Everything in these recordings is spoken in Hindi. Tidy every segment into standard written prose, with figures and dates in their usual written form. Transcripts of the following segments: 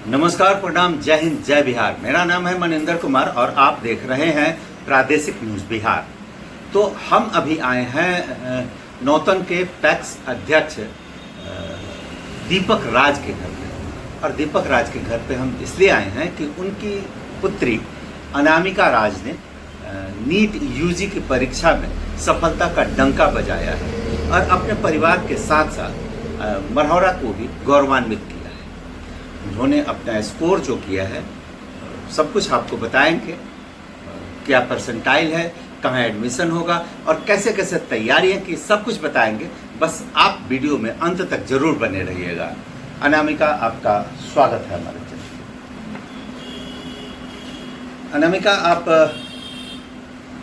नमस्कार, प्रणाम, जय हिंद, जय बिहार। मेरा नाम है मनिंदर कुमार और आप देख रहे हैं प्रादेशिक न्यूज़ बिहार। तो हम अभी आए हैं नौतन के पैक्स अध्यक्ष दीपक राज के घर पे। और दीपक राज के घर पे हम इसलिए आए हैं कि उनकी पुत्री अनामिका राज ने नीट यूजी की परीक्षा में सफलता का डंका बजाया है और अपने परिवार के साथ साथ मरहौरा को भी गौरवान्वित किया। उन्होंने अपना स्कोर जो किया है सब कुछ आपको बताएंगे, क्या परसेंटाइल है, कहाँ एडमिशन होगा और कैसे कैसे तैयारियां की, सब कुछ बताएंगे। बस आप वीडियो में अंत तक जरूर बने रहिएगा। अनामिका, आपका स्वागत है हमारे चैनल। अनामिका, आप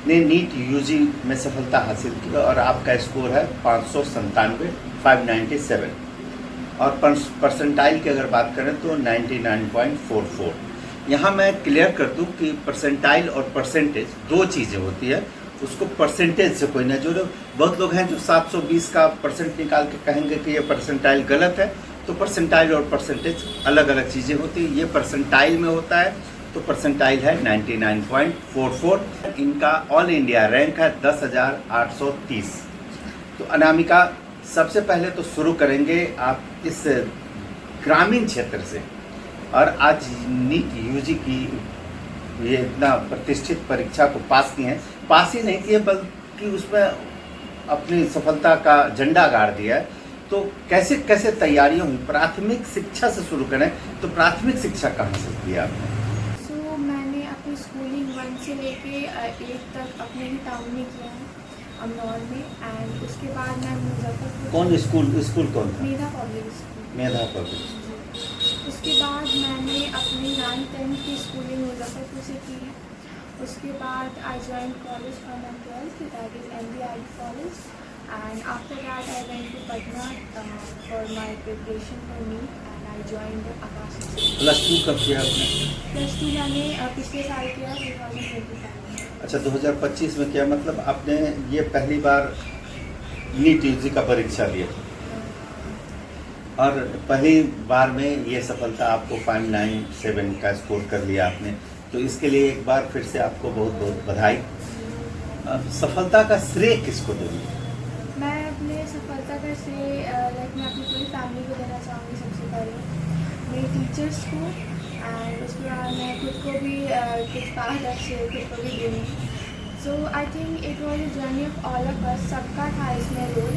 ने नीट यूजी में सफलता हासिल की और आपका स्कोर है 597 और परसेंटाइल की अगर बात करें तो 99.44। यहाँ मैं क्लियर कर दूँ कि परसेंटाइल और परसेंटेज दो चीज़ें होती है, उसको परसेंटेज से कोई ना जोड़े। बहुत लोग हैं जो 720 का परसेंट निकाल के कहेंगे कि ये परसेंटाइल गलत है। तो परसेंटाइल और परसेंटेज अलग अलग चीज़ें होती हैं। ये परसेंटाइल में होता है तो परसेंटाइल है 99.44। इनका ऑल इंडिया रैंक है 10,830। तो अनामिका, सबसे पहले तो शुरू करेंगे आप इस ग्रामीण क्षेत्र से। और आज नीट यूजी की ये इतना प्रतिष्ठित परीक्षा को पास किए हैं, पास ही नहीं किए बल्कि उसमें अपनी सफलता का झंडा गाड़ दिया है। तो कैसे कैसे तैयारियां हुई? प्राथमिक शिक्षा से शुरू करें तो प्राथमिक शिक्षा कहाँ से की आपने? मैंने अपनी स्कूलिंग 1 से लेके 8 तक अपने ही टाउन में किया है, अमनौर में। एंड उसके बाद मैं मुजफ्फरपुर। कौन स्कूल कौन था? मेधा पब्लिक स्कूल। मेधा पब्लिक स्कूल। उसके बाद मैंने अपनी 9th-10th की स्कूलिंग मुजफ्फरपुर से की है। उसके बाद I join college for my 12th, that is MBI college. And after that I went to Patna for my preparation for NEET and I joined Aakash. Plus 2 कब किया आपने? प्लस 2 मैंने पिछले साल किया, 2025 में। अच्छा, 2025 में किया। मतलब आपने ये पहली बार नीट यूजी का परीक्षा दिया और पहली बार में ये सफलता आपको 597 का स्कोर कर लिया आपने। तो इसके लिए एक बार फिर से आपको बहुत बहुत बधाई। सफलता का श्रेय किसको दोगे? मैं अपने सफलता का श्रेय मैं अपनी पूरी फैमिली को देना चाहूँगी। सबसे पहले मेरे टीचर्स को, एंड उसके बाद मैं खुद को भी कुछ 5-10 खुद को भी दूँगी। So I think it was a journey of all of us. सबका था इसमें रोल।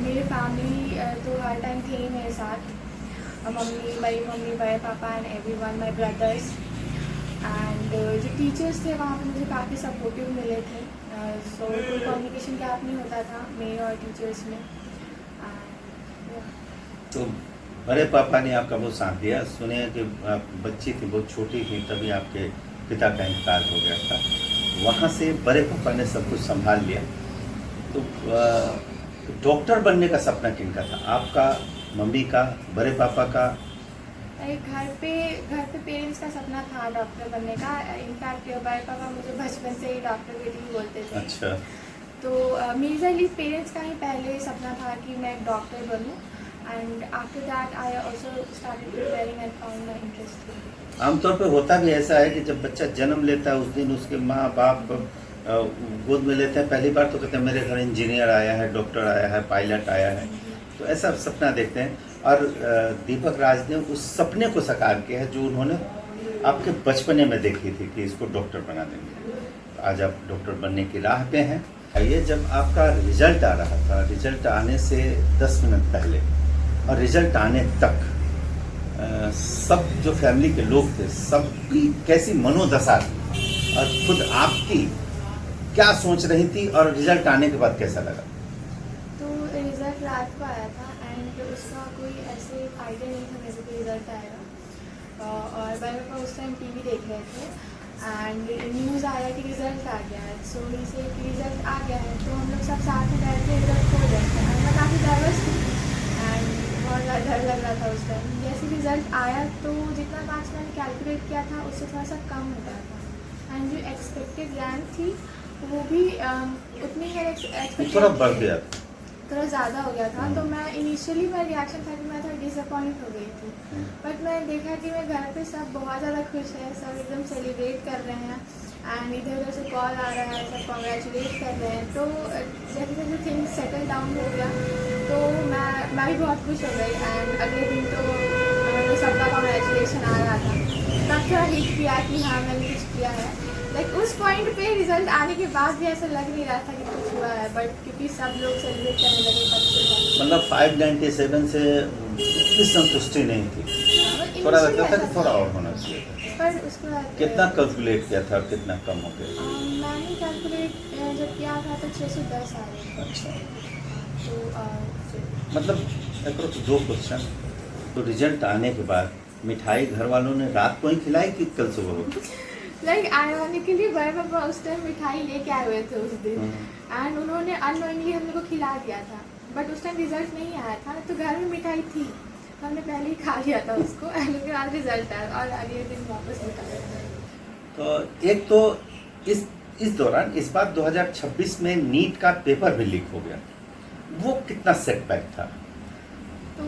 मेरे फैमिली तो हर टाइम थे ही मेरे साथ, मम्मी, बड़े पापा and everyone, my brothers. And जो टीचर्स थे वहाँ पे मुझे काफ़ी सपोर्टिव मिले थे। सो कोई कम्युनिकेशन गैप नहीं होता था मेरे और टीचर्स में। तो बड़े पापा ने आपका बहुत साथ दिया। सुने कि आप बच्ची थी, बहुत छोटी थी, तभी आपके पिता का इंतकाल हो गया था। वहाँ से बड़े पापा ने सब कुछ संभाल लिया। तो डॉक्टर बनने का सपना किनका था? आपका, मम्मी का, बड़े पापा का? घर पे पेरेंट्स का सपना था डॉक्टर बनने का। इनफैक्ट बड़े पापा मुझे बचपन से ही डॉक्टर बेटी ही बोलते थे। अच्छा। तो मेजरली पेरेंट्स का ही पहले सपना था कि मैं एक डॉक्टर बनूं। And after that I also started preparing and found my interest. आमतौर पे होता भी ऐसा है कि जब बच्चा जन्म लेता है उस दिन उसके माँ बाप गोद में लेते हैं, पहली बार तो कहते हैं मेरे घर इंजीनियर आया है, डॉक्टर आया है, पायलट आया है। तो ऐसा सपना देखते हैं। और दीपक राज ने उस सपने को साकार किया है जो उन्होंने आपके बचपने में देखी थी कि इसको डॉक्टर बना देंगे। तो आज आप डॉक्टर बनने की राह पे हैं। ये जब आपका रिजल्ट आ रहा था, रिजल्ट आने से 10 मिनट पहले और रिजल्ट आने तक सब जो फैमिली के लोग थे, सबकी कैसी मनोदशा थी और खुद आपकी क्या सोच रही थी और रिजल्ट आने के बाद कैसा लगा? तो रिज़ल्ट रात को आया था एंड उसका कोई ऐसे आइडिया नहीं था मेरे को रिज़ल्ट आएगा। और बड़े पापा उस टाइम टीवी देख रहे थे एंड न्यूज़ आया कि रिज़ल्ट आ गया है। सो ही से कि रिज़ल्ट आ गया है। तो हम लोग सब साथ में बैठ के रिज़ल्ट खोल रहे थे एंड मैं काफ़ी नर्वस थी एंड बहुत डर लग रहा था उस टाइम। जैसे रिज़ल्ट आया तो जितना मार्क्स मैंने कैलकुलेट किया था उससे थोड़ा सा कम हो गया था एंड जो एक्सपेक्टेड रैंक थी वो भी उतनी ही एक्सपेक्टेड थोड़ा बढ़ गया। थोड़ा ज़्यादा हो गया था। तो मैं इनिशियली मेरा रिएक्शन था कि मैं थोड़ा डिसअपॉइंट हो गई थी, बट मैं देखा कि मैं घर पे सब बहुत ज़्यादा खुश है, सब एकदम सेलिब्रेट कर रहे हैं एंड इधर उधर से कॉल आ रहा है, सब कॉन्ग्रेचुलेट कर रहे हैं। तो जैसे जैसे थिंग्स सेटल डाउन हो गया तो मैं भी बहुत खुश हो गई एंड अगले दिन तो मतलब सबका कॉन्ग्रेचुलेशन आ रहा था। तब थोड़ा हिट किया कि हाँ मैंने कुछ किया है। लाइक उस पॉइंट पे रिजल्ट आने के बाद भी ऐसा लग नहीं रहा था कि कुछ हुआ है, बट क्योंकि सब लोग सेलिब्रेट करने लगे तब से मतलब 597 से इतनी संतुष्टि नहीं थी, थोड़ा लगता था कि थोड़ा और होना चाहिए था। पर उसके बाद कितना कैलकुलेट किया था और कितना कम हो गया? मैंने कैलकुलेट जब किया था तो 610 आ रहे थे। अच्छा, तो मतलब अप्रोक्स 2 क्वेश्चन। तो रिजल्ट आने के बाद मिठाई घर वालों ने रात को ही खिलाई कि कल सुबह हो? लाइक आयरॉनिकली बड़े पापा उस टाइम मिठाई लेके आए हुए थे उस दिन एंड उन्होंने अननोइंगली हम लोग को खिला दिया था, बट उस टाइम रिजल्ट नहीं आया था तो घर में मिठाई थी, हमने पहले ही खा लिया था उसको एंड उसके बाद रिजल्ट आया और अगले दिन वापस निकाला। तो एक तो इस दौरान इस बार 2026 में नीट का पेपर भी लीक हो गया, वो कितना सेटबैक था? तो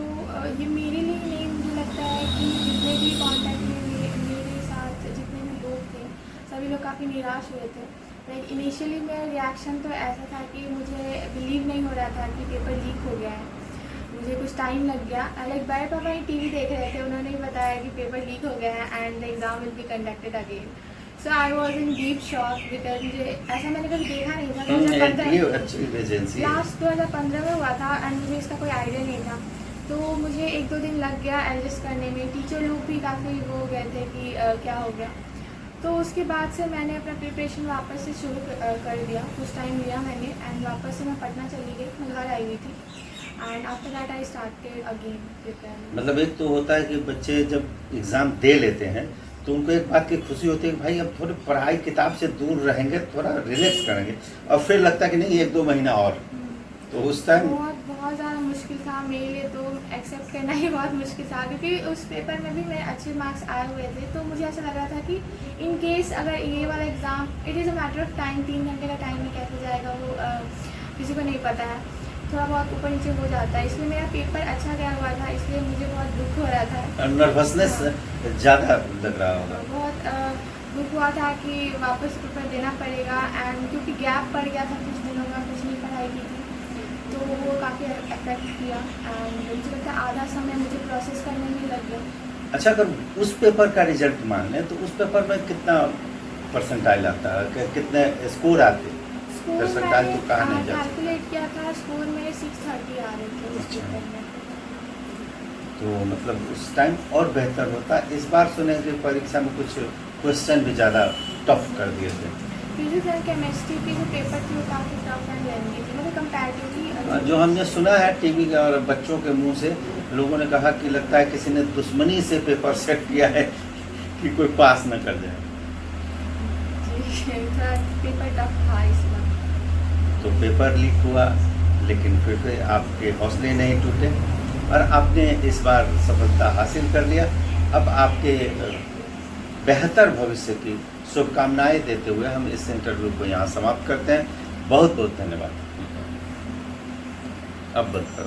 ये मेरे लिए नहीं, मुझे लगता है कि जितने भी कॉन्टैक्ट में मेरे साथ जितने भी लोग थे सभी लोग काफ़ी निराश हुए थे। लाइक इनिशियली मेरा रिएक्शन तो ऐसा था कि मुझे बिलीव नहीं हो रहा था कि पेपर लीक हो गया है, मुझे कुछ टाइम लग गया। लाइक बड़े पापा ही टीवी देख रहे थे, उन्होंने ही बताया कि पेपर लीक हो गया है and the exam will be conducted again. So I was in deep shock because मुझे ऐसा मैंने कभी देखा नहीं था। 2015 लास्ट 2015 में हुआ था एंड मुझे इसका कोई आइडिया नहीं था, तो मुझे 1-2 दिन लग गया एडजस्ट करने में। टीचर लोग भी काफ़ी वो हो गए थे कि क्या हो गया। तो उसके बाद से मैंने अपना प्रिपरेशन वापस से शुरू कर दिया, कुछ टाइम लिया मैंने एंड वापस से मैं पटना चली गई, मैं घर आई हुई थी and after that I started again preparing. मतलब एक तो होता है कि बच्चे जब एग्ज़ाम दे लेते हैं तो उनको एक बात की खुशी होती है कि भाई अब थोड़ी पढ़ाई किताब से दूर रहेंगे, थोड़ा रिलैक्स करेंगे, और फिर लगता है कि नहीं 1-2 महीना और। तो उस टाइम बहुत ज़्यादा मुश्किल था मेरे लिए, तो एक्सेप्ट करना ही बहुत मुश्किल था क्योंकि उस पेपर में भी मेरे अच्छे मार्क्स आए हुए थे। तो मुझे ऐसा लग रहा था कि इन केस अगर ये वाला exam, it is a matter of time, 3 घंटे का टाइम में कैसे जाएगा वो किसी को नहीं पता है, थोड़ा बहुत ऊपर नीचे हो जाता है। इसलिए मेरा पेपर अच्छा गया हुआ था, इसलिए मुझे बहुत दुख हो रहा था, नर्वसनेस ज़्यादा लग रहा होगा। बहुत दुख हुआ था कि वापस पेपर देना पड़ेगा एंड क्योंकि गैप पड़ गया था कुछ दिनों में, कुछ नहीं पढ़ाई की थी, तो वो काफ़ी अफेक्ट किया एंड मुझे लगता है आधा समय मुझे प्रोसेस करने में लग गया। अच्छा, अगर उस पेपर का रिजल्ट मान लें तो उस पेपर में कितना परसेंटाइल आता है, कितने स्कोर आते? स्कोर परसेंटाइल तो कहा नहीं मैंने जा कैलकुलेट किया था, स्कोर मेरे 630 आ रहे थे उस पेपर में। तो मतलब उस टाइम और बेहतर होता। इस बार सुने कि परीक्षा में कुछ क्वेश्चन भी ज़्यादा टफ कर दिए थे। फिजिक्स एंड केमिस्ट्री की जो पेपर थी वो काफ़ी टफ एंड लेंथी थी, मतलब कंपैरेटिवली। जो हमने सुना है टीवी और बच्चों के मुंह से, लोगों ने कहा कि लगता है किसी ने दुश्मनी से पेपर सेट किया है कि कोई पास न कर जाए। जी थोड़ा पेपर टफ था इस बार। तो पेपर लीक हुआ, लेकिन फिर आपके हौसले नहीं टूटे और आपने इस बार सफलता हासिल कर लिया। अब आपके बेहतर भविष्य की शुभकामनाएं देते हुए हम इस इंटरव्यू को यहाँ समाप्त करते हैं। बहुत बहुत धन्यवाद। अब बंद करो।